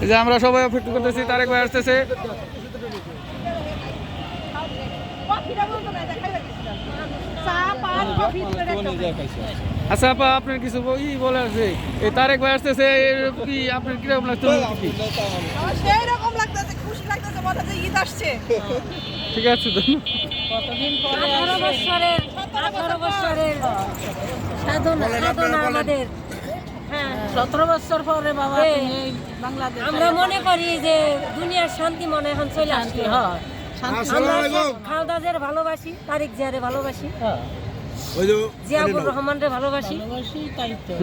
এই যে আমরা সবাই অপেক্ষা করতেছি, তারেক ভাই আসতেছে। আচ্ছা আপা, আপনার কিছু বলে আছে, এই তারেক ভাই আসতেছে, কি আপনার কিরকম লাগছে? সেইরকম লাগতেছে, খুশি লাগতেছে, মনে হচ্ছে ঈদ আসছে। ঠিক আছে, কতদিন পরে 18 বছরের সাধনা আমাদের। হ্যাঁ, 17 বছর পরে বাবা তুমি এই বাংলাদেশ আমরা মনে করি যে দুনিয়ার শান্তি মনে এখন চলে আসছে। আমরা খালেদাদের ভালোবাসি, তারেক জিয়ারে ভালোবাসি, জিয়াউর রহমানরে ভালোবাসি। তাই তো।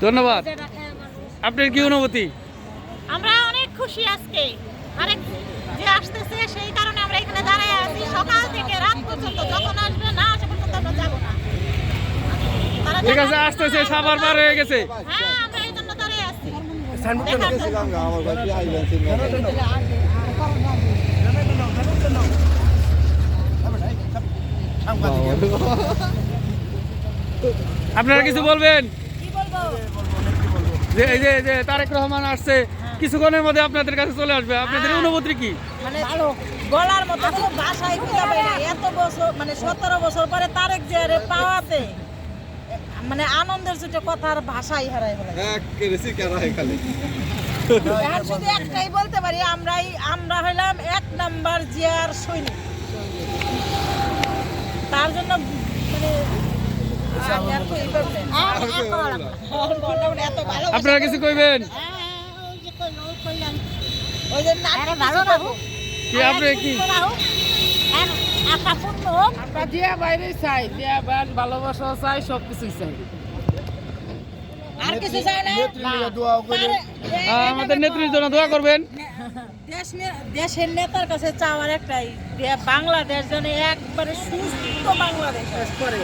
ধন্যবাদ। আপনার কি অনুভূতি? আমরা অনেক খুশি আজকে আরেক যে আসতেছে, সেই কারণে আমরা এখানে দাঁড়ায় আছি সকাল থেকে রাত পর্যন্ত। যখন আসবে না আসে পর্যন্ত আমরা যাব না। ঠিক আছে, আসতেছে, সাবার পার হয়ে গেছে। হ্যাঁ, আমরা এই জন্য দাঁড়ায় আছি। আপনারা কিছু বলবেন? কি বলবো? যে এই যে তারেক রহমান আসছে, কিছুক্ষণের মধ্যে আপনাদের কাছে চলে আসবে, আপনাদের অনুভূতি কি? মানে গলার মতো কোনো ভাষাই খুঁজে পাই না। এত বছর মানে 17 বছর পরে তারেক জিয়ারে পাওয়াতে মানে আনন্দের যেটা কথার ভাষাই হারাই ফেলে। এখন শুধু একটাই বলতে পারি, আমরা হইলাম 1 নাম্বার জিয়ার সৈনিক। তার জন্য মানে এত ভালো। আপনারা কিছু কইবেন? ওই যে ভালো রাখো, কি আপনি কি আমরা জিয়া বাইরে চাই, জিয়া বাইরে ভালোবাসা চাই, সবকিছুই চাই। আর কিছু চাই না। আমাদের নেত্রীর জন্য দোয়া করবেন। দেশের নেতার কাছে চাওয়ার একটাই, বাংলাদেশ যেন একবারে সুস্থ বাংলাদেশ করে।